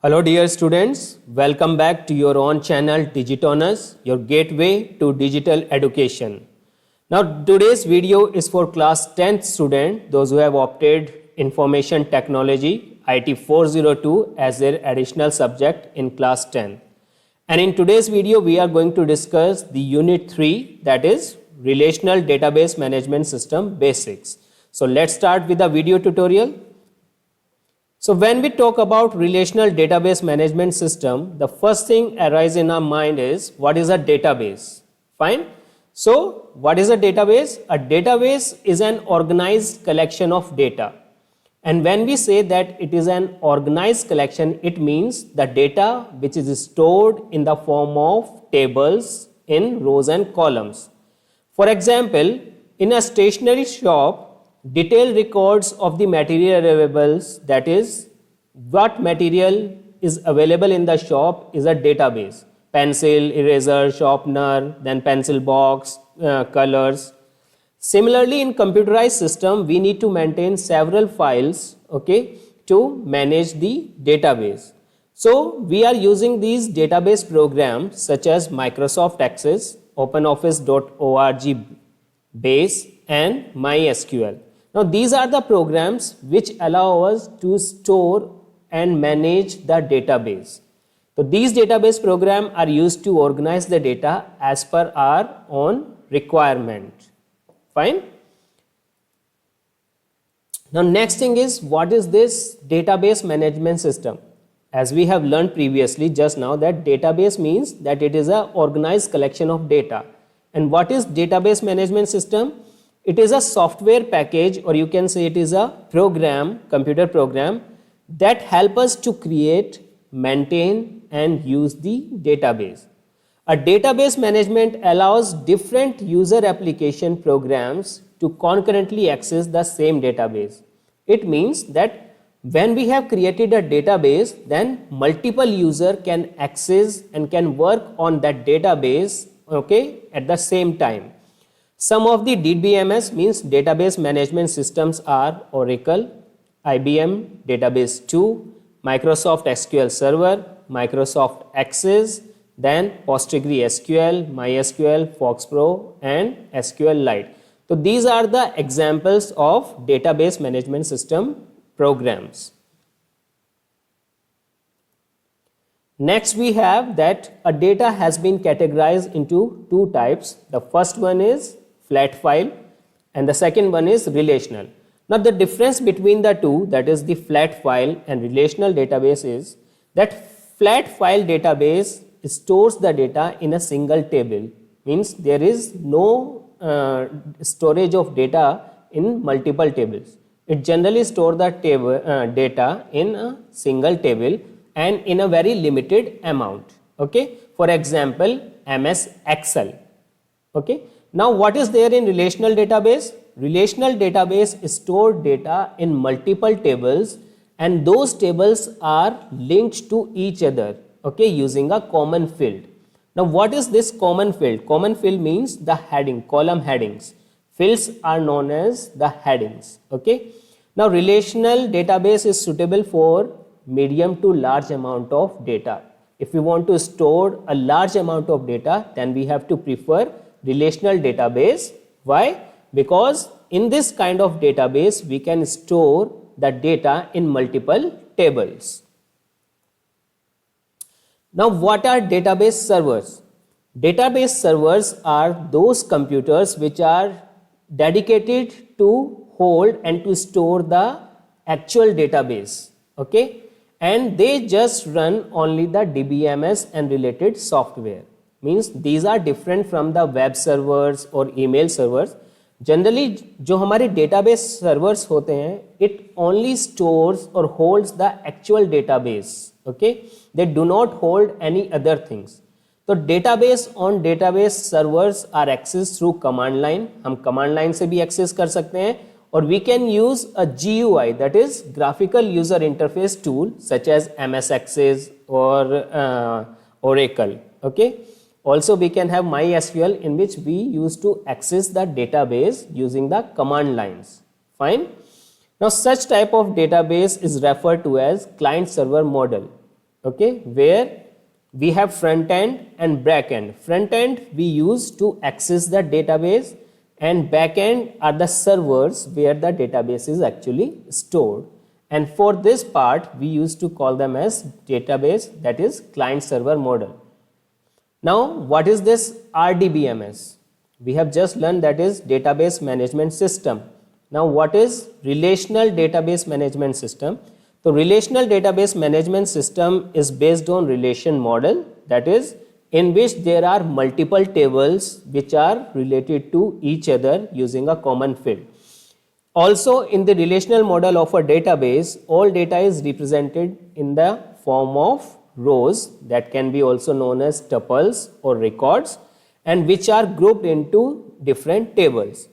Hello dear students, welcome back to your own channel Digitonus, your gateway to digital education. Now today's video is for class 10th student, those who have opted Information Technology IT 402 as their additional subject in class 10. And in today's video we are going to discuss the unit 3, that is Relational Database Management System Basics. So let's start with the video tutorial. So when we talk about relational database management system, the first thing arises in our mind is what is a database? Fine. So what is a database? A database is an organized collection of data. And when we say that it is an organized collection, it means the data which is stored in the form of tables in rows and columns. For example, in a stationery shop, detailed records of the material available, that is what material is available in the shop, is a database. Pencil, eraser, sharpener, then pencil box, colors. Similarly, in computerized system, we need to maintain several files, to manage the database. So we are using these database programs such as Microsoft Access, OpenOffice.org Base and MySQL. Now these are the programs which allow us to store and manage the database. So these database programs are used to organize the data as per our own requirement. Fine. Now next thing is, what is this database management system? As we have learned previously just now, that database means that it is an organized collection of data. And what is database management system? It is a software package, or you can say it is a program, computer program, that help us to create, maintain and use the database. A database management allows different user application programs to concurrently access the same database. It means that when we have created a database, then multiple users can access and can work on that database at the same time. Some of the DBMS means database management systems are Oracle, IBM Database 2, Microsoft SQL Server, Microsoft Access, then PostgreSQL, MySQL, FoxPro and SQLite. So these are the examples of database management system programs. Next we have that a data has been categorized into two types. The first one is flat file and the second one is relational. Now the difference between the two, that is the flat file and relational database, is that flat file database stores the data in a single table, means there is no storage of data in multiple tables. It generally stores the data in a single table and in a very limited amount. For example, MS Excel. Now what is there in relational database? Relational database store data in multiple tables, and those tables are linked to each other using a common field. Now what is this common field? Common field means the heading, column headings. Fields are known as the headings. Now relational database is suitable for medium to large amount of data. If we want to store a large amount of data, then we have to prefer relational database. Why? Because in this kind of database we can store the data in multiple tables. Now what are database servers? Database servers are those computers which are dedicated to hold and to store the actual database. And they just run only the DBMS and related software. Means these are different from the web servers or email servers. Generally जो हमारे database servers होते हैं, it only stores or holds the actual database. They do not hold any other things. तो database on database servers are accessed through command line. हम command line से भी access कर सकते हैं, or we can use a GUI, that is graphical user interface tool, such as MS Access or Oracle. Also we can have MySQL, in which we used to access the database using the command lines. Fine. Now such type of database is referred to as client server model. okay, where we have front end and back end. Front end we use to access the database, and back end are the servers where the database is actually stored. And for this part we used to call them as database, that is client server model. Now what is this RDBMS? We have just learned that is database management system. Now what is relational database management system? So relational database management system is based on relation model, that is in which there are multiple tables which are related to each other using a common field. Also in the relational model of a database, all data is represented in the form of rows, that can be also known as tuples or records, and which are grouped into different tables.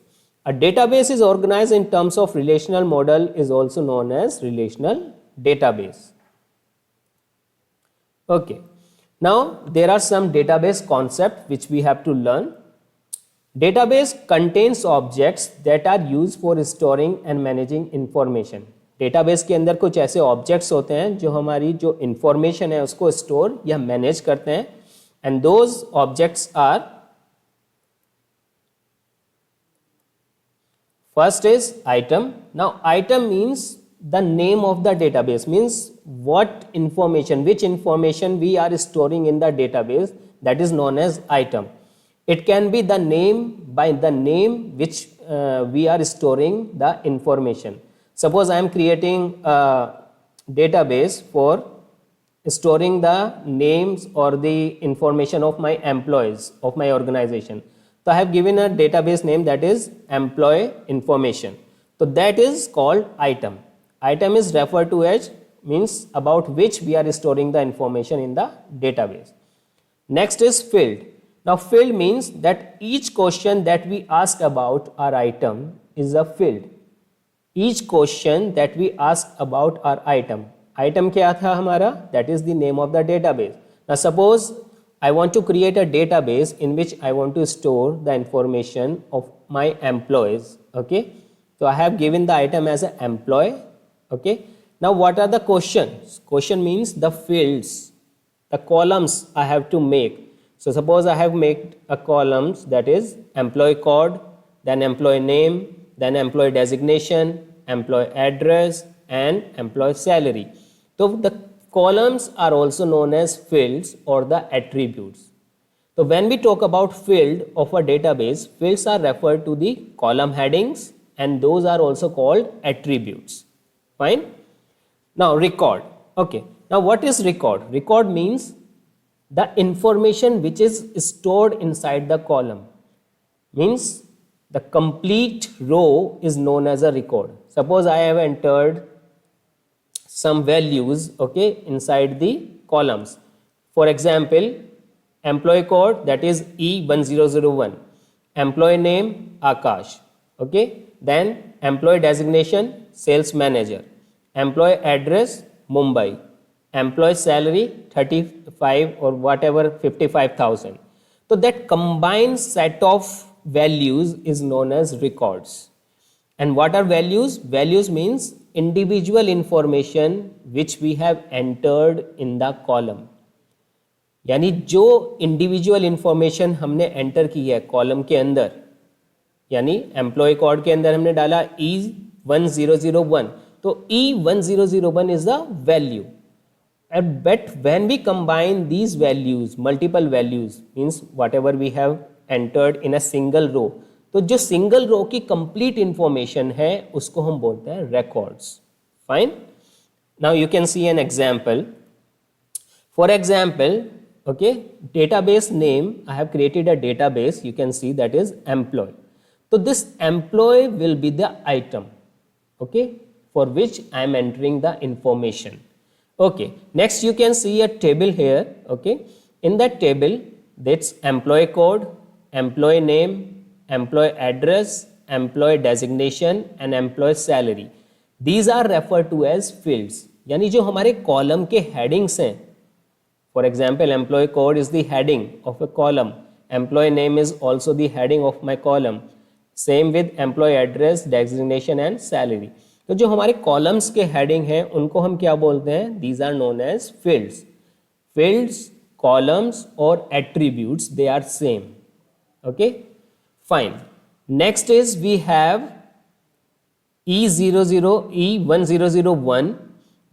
A database is organized in terms of relational model is also known as relational database. Okay. Now there are some database concepts which we have to learn. Database contains objects that are used for storing and managing information. Database के अंदर कुछ ऐसे objects होते हैं जो हमारी जो information है उसको स्टोर या मैनेज करते हैं, and those objects are, first is item. Now item means the name of the database, means what information, which information we are storing in the database, that is known as item. It can be the name, by the name which we are storing the information. Suppose I am creating a database for storing the names or the information of my employees of my organization. So I have given a database name, that is employee information. So that is called item. Item is referred to as, means about which we are storing the information in the database. Next is field. Now field means that each question that we ask about our item is a field. Each question that we ask about our item. Item क्या था हमारा? That is the name of the database. Now suppose I want to create a database in which I want to store the information of my employees. Okay, so I have given the item as an employee. Okay, now what are the questions? Question means the fields, the columns I have to make. So suppose I have made a columns, that is employee code, then employee name, then employee designation, employee address, and employee salary. So the columns are also known as fields or the attributes. So when we talk about field of a database, fields are referred to the column headings, and those are also called attributes. Fine. Now record. Okay. Now what is record? Record means the information which is stored inside the column. Means the complete row is known as a record. Suppose I have entered some values, okay, inside the columns. For example, employee code, that is E1001, employee name Akash, okay, then employee designation sales manager, employee address Mumbai, employee salary 35 or whatever 55,000. So that combined set of values is known as records. And what are values? Values means individual information which we have entered in the column. यानी जो individual information हमने enter की है column के अंदर, यानी employ code के अंदर हमने डाला E1001, तो E1001 is the value. But when we combine these values, multiple values, means whatever we have entered in a single row, तो जो सिंगल रो की कंप्लीट इंफॉर्मेशन है उसको हम बोलते हैं records. Fine. Now you can see an example. For example, okay, database name, I have created a database, you can see that is employee. So this employee will be the item, okay, for which I am entering the information. Okay, next you can see a table here, okay. In that table, that's employee code, employee name, employee address, employee designation and employee salary. These are referred to as fields. यानी जो हमारे column के headings हैं, for example, employee code is the heading of a column, employee name is also the heading of my column, same with employee address, designation and salary. तो जो हमारे columns के heading हैं उनको हम क्या बोलते हैं? These are known as fields. fields, columns or attributes, they are same. Okay, fine. Next is we have E1001,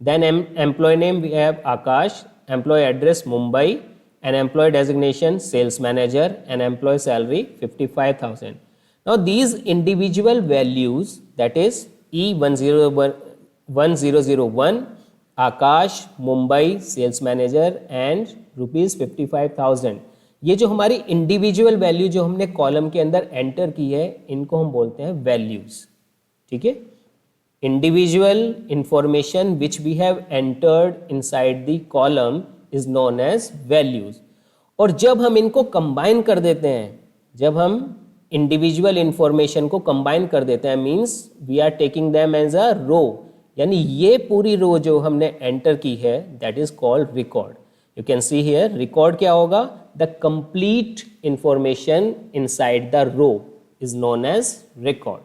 then employee name we have Akash, employee address Mumbai, and employee designation sales manager, and employee salary 55,000. Now these individual values, that is E1001 Akash Mumbai sales manager and rupees 55,000, ये जो हमारी individual value जो हमने column के अंदर enter की है, इनको हम बोलते हैं वैल्यूज. ठीक है, individual information which we have entered inside the column is known as values. और जब हम इनको कंबाइन कर देते हैं, जब हम इंडिविजुअल इंफॉर्मेशन को कंबाइन कर देते हैं, means we are taking them as a row, यानी ये पूरी रो जो हमने एंटर की है, that is called record. You can see here, record क्या होगा, the complete information inside the row is known as record.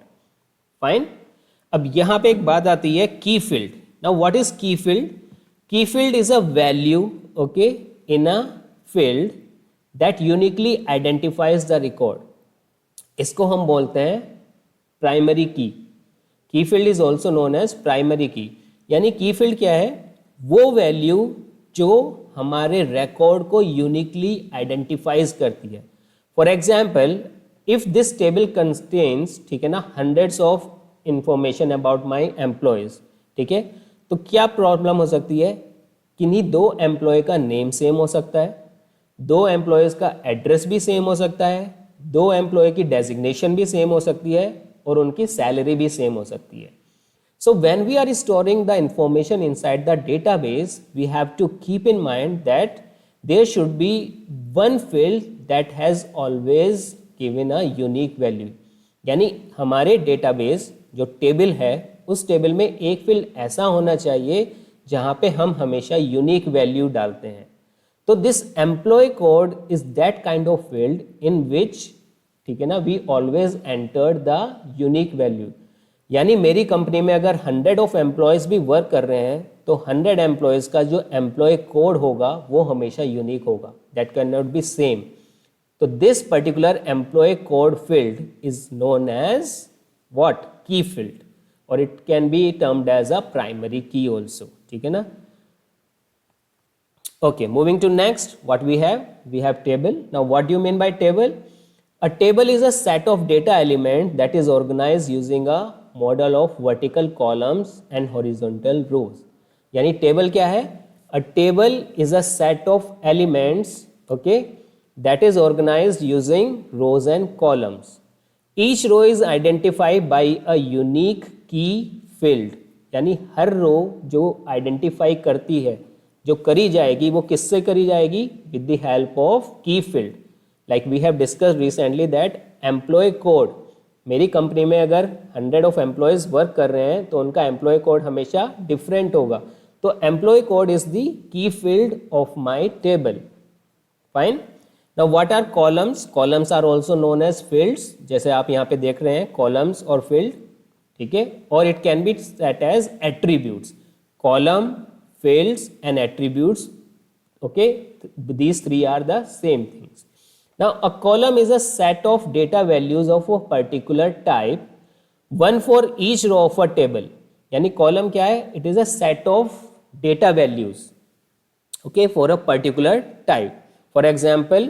Fine. अब यहां पे एक बात आती है, key field. Now what is key field? Key field is a value, okay, in a field that uniquely identifies the record. इसको हम बोलते हैं primary key. Key field is also known as primary key. यानी की field क्या है, वो value जो हमारे रिकॉर्ड को यूनिकली आइडेंटिफाइज करती है. For example, if this table contains, ठीक है ना, hundreds of information about my employees, ठीक है, तो क्या प्रॉब्लम हो सकती है, किन्हीं दो एम्प्लॉय का नेम सेम हो सकता है, दो एम्प्लॉयज का एड्रेस भी सेम हो सकता है, दो एम्प्लॉय की डेजिग्नेशन भी सेम हो सकती है, और उनकी सैलरी भी सेम हो सकती है. So when we are storing the information inside the database, we have to keep in mind that there should be one field that has always given a unique value. यानी हमारे database जो table है, उस table में एक field ऐसा होना चाहिए जहाँ पे हम हमेशा यूनिक वैल्यू डालते हैं. तो this employee code is that kind of field in which, ठीक है ना, we always enter the unique value. यानी मेरी कंपनी में अगर 100 ऑफ एम्प्लॉयज़ भी वर्क कर रहे हैं, तो 100 एम्प्लॉयज़ का जो एम्प्लॉय कोड होगा वो हमेशा यूनिक होगा, that can not be same. तो this particular employee code field is known as what, key field, और it can be termed as a primary key also. ठीक है ना. Okay, moving to next, what we have table. Now what do you mean by table? A table is a set of data element that is organized using a model of vertical columns and horizontal rows. यानी table क्या है? A table is a set of elements, okay, that is organized using rows and columns. Each row is identified by a unique key field. यानी हर रो जो identify करती है, जो करी जाएगी, वो किससे करी जाएगी? With the help of key field. Like we have discussed recently that employee code, मेरी कंपनी में अगर 100 ऑफ एम्प्लॉयज वर्क कर रहे हैं तो उनका एम्प्लॉय कोड हमेशा डिफरेंट होगा. तो employee code is the key field of my table. Fine. Now what are columns? Columns are also known as fields, जैसे आप यहाँ पे देख रहे हैं, कॉलम्स और फील्ड. ठीक है. और it can be set as attributes. Column, fields and attributes. Okay, these three are the same things. Now, a column is a set of data values of a particular type, one for each row of a table. यानी column क्या है? It is a set of data values, okay, for a particular type. For example,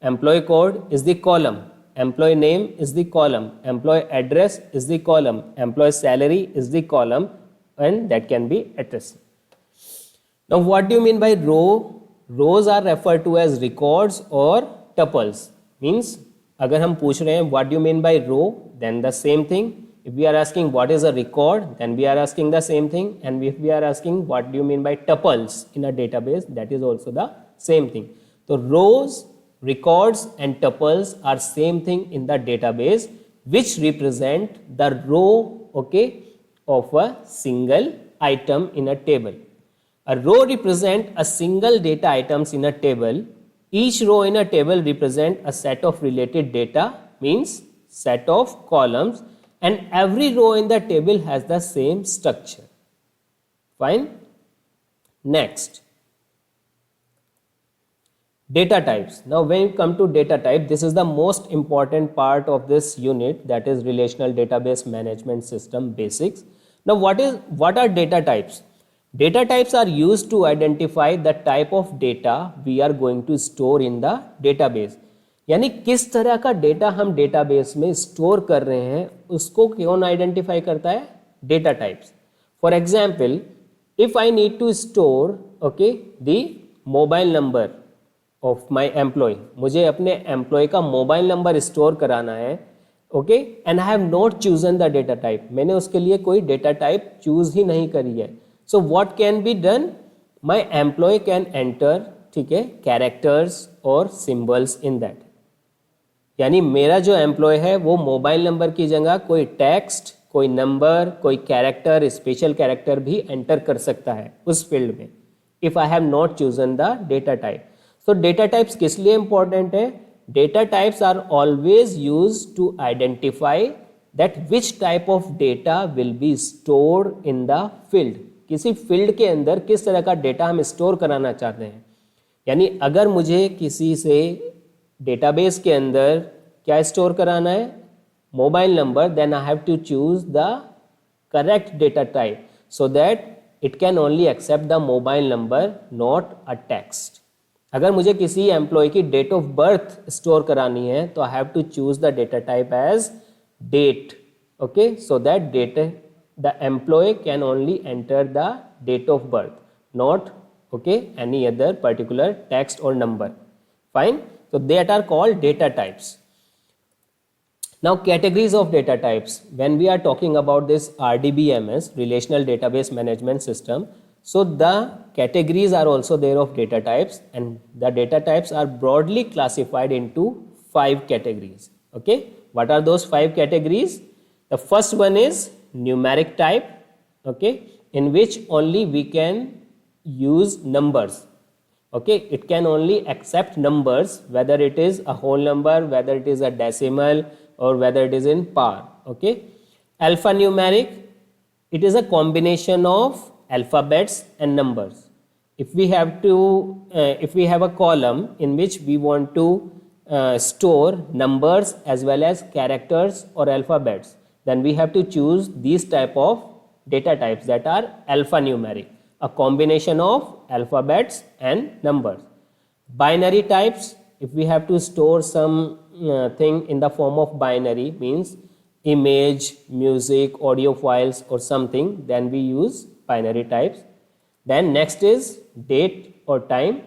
employee code is the column, employee name is the column, employee address is the column, employee salary is the column, and that can be address. Now, what do you mean by row? Rows are referred to as records or tuples. Means अगर हम पूछ रहे हैं what do mean by row, then the same thing. If we are asking what is a record, then we are asking the same thing. And if we are asking what do mean by tuples in a database, that is also the same thing. तो rows, records and tuples are same thing in the database which represent the row, okay, of a single item in a table. A row represent a single data items in a table. Each row in a table represent a set of related data, means set of columns, and every row in the table has the same structure. Fine. Next, Data types. Now when you come to data type, this is the most important part of this unit, that is relational database management system basics. Now what are data types? Data types are used to identify the type of data we are going to store in the database. यानी किस तरह का data हम database में store कर रहे हैं उसको कौन आइडेंटिफाई करता है? Data types. For example, if I need to store okay the mobile number of my employee, मुझे अपने एम्प्लॉय का मोबाइल नंबर स्टोर कराना है okay, and I have not chosen the data type, मैंने उसके लिए कोई डेटा टाइप चूज ही नहीं करी है. So what can be done? My employee can enter, ठीक है, कैरेक्टर्स और सिंबल्स इन दैट. यानी मेरा जो एम्प्लॉय है वो मोबाइल नंबर की जगह कोई टेक्स्ट, कोई नंबर, कोई कैरेक्टर, स्पेशल कैरेक्टर भी एंटर कर सकता है उस फील्ड में, if I have not chosen the data type. So data types किस लिए इंपॉर्टेंट है? Data types are always use to identify that which type of data will be stored in the field. किसी field के अंदर किस तरह का data हम स्टोर कराना चाहते हैं. यानी अगर मुझे किसी से डेटाबेस के अंदर क्या स्टोर कराना है? Mobile number, then I have to choose the correct data type so that it can only accept the mobile number, not a text. अगर मुझे किसी एम्प्लॉय की डेट ऑफ बर्थ स्टोर करानी है तो I have to choose the data type as date, okay, so that date the employee can only enter the date of birth, not okay any other particular text or number. Fine. So that are called data types. Now categories of data types. When we are talking about this RDBMS, relational database management system, so the categories are also there of data types, and the data types are broadly classified into 5 categories. Okay, what are those 5 categories? The first one is numeric type, okay, in which only we can use numbers. Okay, it can only accept numbers, whether it is a whole number, whether it is a decimal, or whether it is in power. Okay, alphanumeric, it is a combination of alphabets and numbers. If we have a column in which we want to store numbers as well as characters or alphabets, then we have to choose these type of data types that are alphanumeric, a combination of alphabets and numbers. Binary types, if we have to store some thing in the form of binary, means image, music, audio files or something, then we use binary types. Then next is date or time.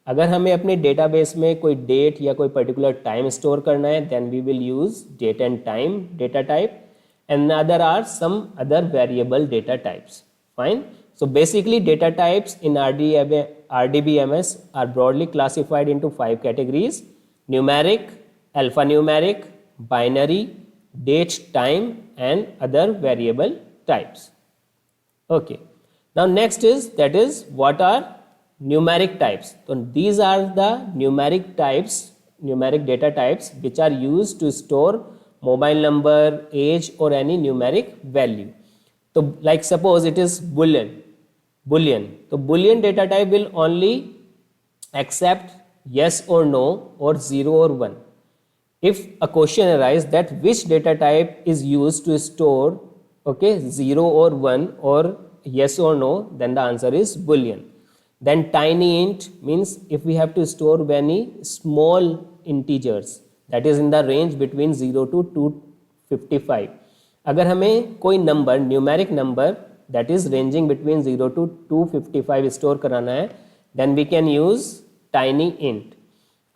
अगर हमें अपने database में कोई date या कोई particular time store करना है, then we will use date and time data type, and other are some other variable data types. Fine. So basically data types in RDBMS are broadly classified into 5 categories: numeric, alphanumeric, binary, date, time, and other variable types. Okay. Now next is, that is, what are numeric types? So these are the numeric types, numeric data types which are used to store mobile number, age, or any numeric value. So like suppose it is boolean. So boolean data type will only accept yes or no or 0 or 1. If a question arises that which data type is used to store, okay, 0 or 1 or yes or no, then the answer is boolean. Then tiny int means if we have to store many small integers, that is in the range between 0 to 255. अगर हमें कोई number, numeric number that is ranging between 0 to 255 store कराना है, then we can use tiny int.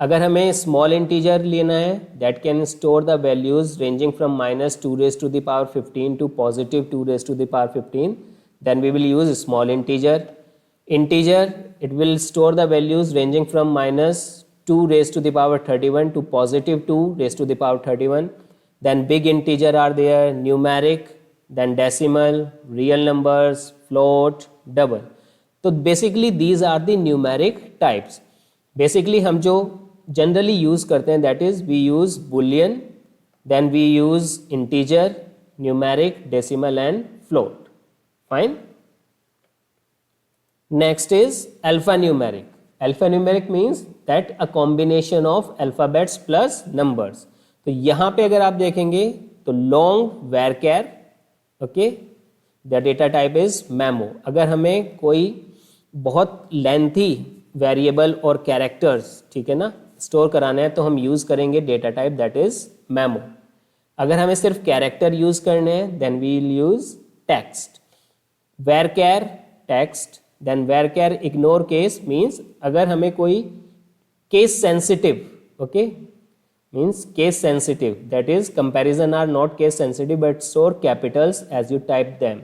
अगर हमें small integer लेना है, that can store the values ranging from minus 2 raised to the power 15 to positive 2 raised to the power 15, then we will use small integer. Integer, it will store the values ranging from minus 2 raised to the power 31 to positive 2 raised to the power 31. Then big integer are there, numeric, then decimal, real numbers, float, double. So basically these are the numeric types. Basically हम जो generally use करते हैं, that is we use boolean, then we use integer, numeric, decimal and float. Fine. Next is alphanumeric. Alphanumeric means that a combination of alphabets plus numbers. तो यहाँ पे अगर आप देखेंगे तो long varchar, okay, the data type is memo. अगर हमें कोई बहुत लेंथी वेरिएबल और कैरेक्टर्स, ठीक है ना, स्टोर कराना है तो हम यूज़ करेंगे data type that is memo. अगर हमें सिर्फ कैरेक्टर यूज़ करने हैं then we will use text. Varchar text, then varchar ignore case means अगर हमें कोई case sensitive, okay, means case sensitive, that is comparison are not case sensitive but store capitals as you type them.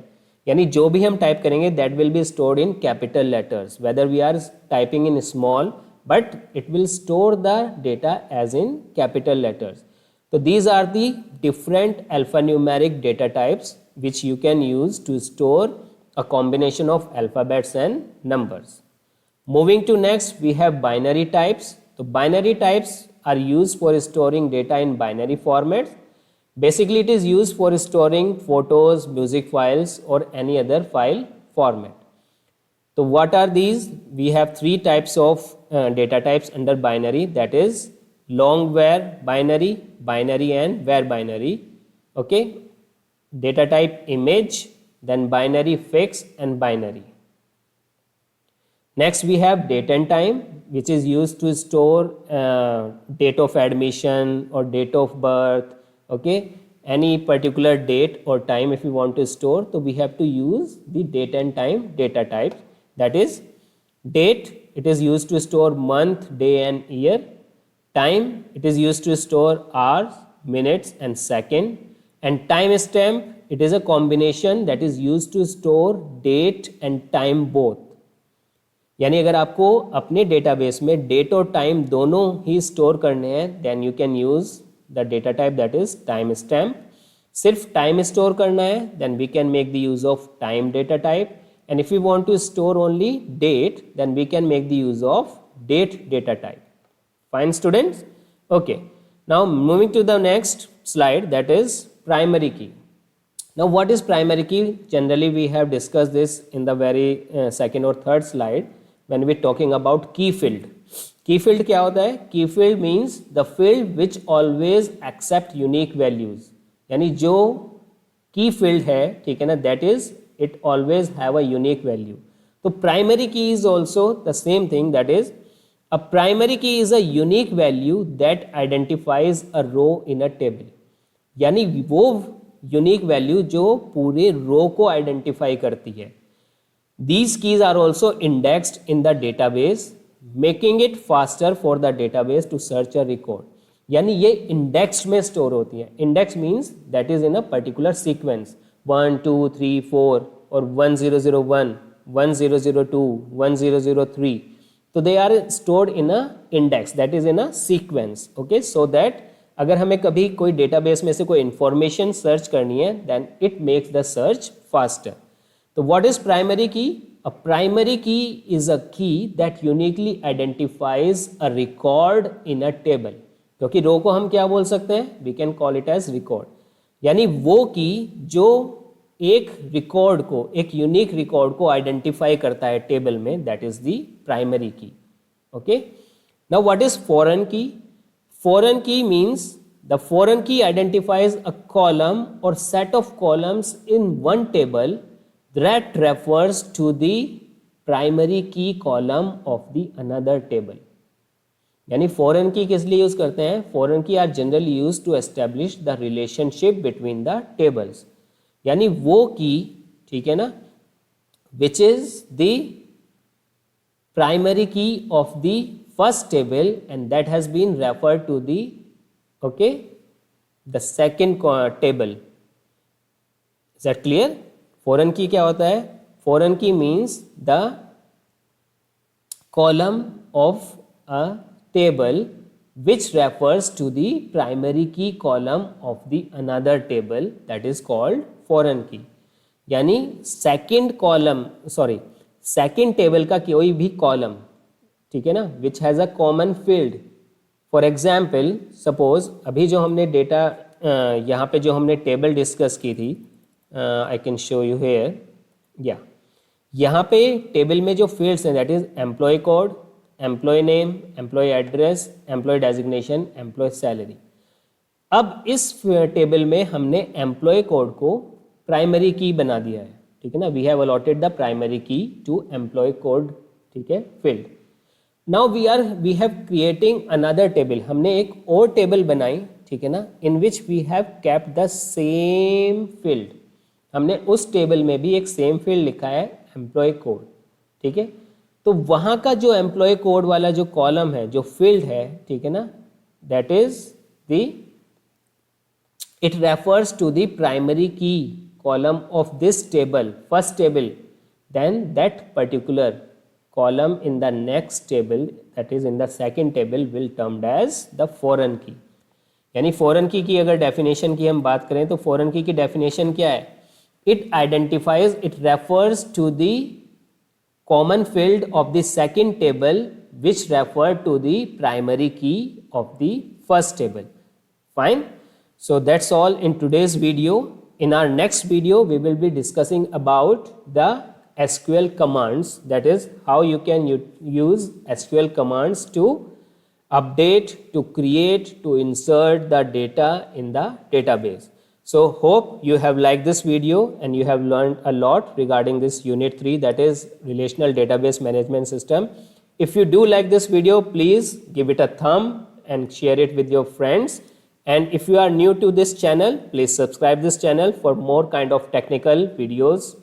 यानी जो भी हम टाइप करेंगे that will be stored in capital letters, whether we are typing in small but it will store the data as in capital letters. So these are the different alphanumeric data types which you can use to store a combination of alphabets and numbers. Moving to next, we have binary types. So binary types are used for storing data in binary formats. Basically, it is used for storing photos, music files, or any other file format. So what are these? We have three types of data types under binary, that is long var binary, binary and var binary, okay, data type image, then binary fixed and binary. Next we have date and time, which is used to store date of admission or date of birth, okay, any particular date or time if you want to store, so we have to use the date and time data type. That is date, it is used to store month, day and year. Time, it is used to store hours, minutes and second. And time stamp, it is a combination that is used to store date and time both. यानी अगर आपको अपने database में date और time दोनों ही store करने हैं then you can use the data type that is time stamp. सिर्फ टाइम स्टोर करना है then we can make the use of time data type, and if you want to store only date then we can make the use of date data type. Fine students? Okay. Now moving to the next slide, that is primary key. Now what is primary key? Generally we have discussed this in the very second or third slide when we are talking about key field. Key field क्या होता है? Key field means the field which always accept unique values. यानी जो key field है, ठीक है ना, that is it always have a unique value. तो primary key is also the same thing, that is a primary key is a unique value that identifies a row in a table. यानी वो unique value जो पूरे row को identify करती है. These keys are also indexed in the database, making it faster for the database to search a record. यानी ये indexed में store होती है. Index means that is in a particular sequence, 1 2 3 4 और 1001 1002 1003. So they are stored in a index, that is in a sequence, okay, so that अगर हमें कभी कोई डेटाबेस में से कोई इंफॉर्मेशन सर्च करनी है then it makes the search faster. तो what is primary key? A primary key is a key that uniquely identifies a record in a table. क्योंकि रो को हम क्या बोल सकते हैं? We can call it as record. यानी वो की जो एक रिकॉर्ड को, एक यूनिक रिकॉर्ड को आइडेंटिफाई करता है टेबल में, दैट इज द प्राइमरी की. Okay, now what is foreign की? Foreign key means the foreign key identifies a column or set of columns in one table that refers to the primary key column of the another table. यानी foreign key किस लिए use करते हैं? Foreign key are generally used to establish the relationship between the tables. यानी वो की, ठीक है ना, which is the primary key of the first table and that has been referred to the, okay, the second table. Is that clear? Foreign key क्या होता है? Foreign key means the column of a table which refers to the primary key column of the another table, that is called foreign key. यानी second column, sorry, second table का कोई भी column, ठीक है ना, which has a common field. For example suppose अभी जो हमने डेटा यहाँ पे जो हमने टेबल डिस्कस की थी, I can show you here, या यहाँ पे टेबल में जो फील्ड्स हैं that is employee code, employee name, employee address, employee designation, employee salary. अब इस टेबल में हमने एम्प्लॉय कोड को प्राइमरी की बना दिया है, ठीक है ना। We have allotted the primary key to employ code, ठीक है, field. Now we have creating another table, हमने एक और टेबल बनाई, ठीक है ना, in which we have kept the same field. हमने उस टेबल में भी एक सेम फील्ड लिखा है एम्प्लॉय कोड, ठीक है। तो वहाँ का जो एम्प्लॉय कोड वाला जो कॉलम है, जो फील्ड है, ठीक है ना, that is the it refers to the primary key column of this table, first table, then that particular column in the next table, that is in the second table, will termed as the foreign key। यानी foreign key की अगर definition की हम बात करें तो foreign key की definition क्या है? It identifies, it refers to the common field of the second table which refer to the primary key of the first table। Fine। So that's all in today's video. In our next video, we will be discussing about the SQL commands, that is how you can use SQL commands to update, to create, to insert the data in the database. So hope you have liked this video and you have learned a lot regarding this unit 3, that is relational database management system. If you do like this video, please give it a thumb and share it with your friends. And if you are new to this channel, please subscribe this channel for more kind of technical videos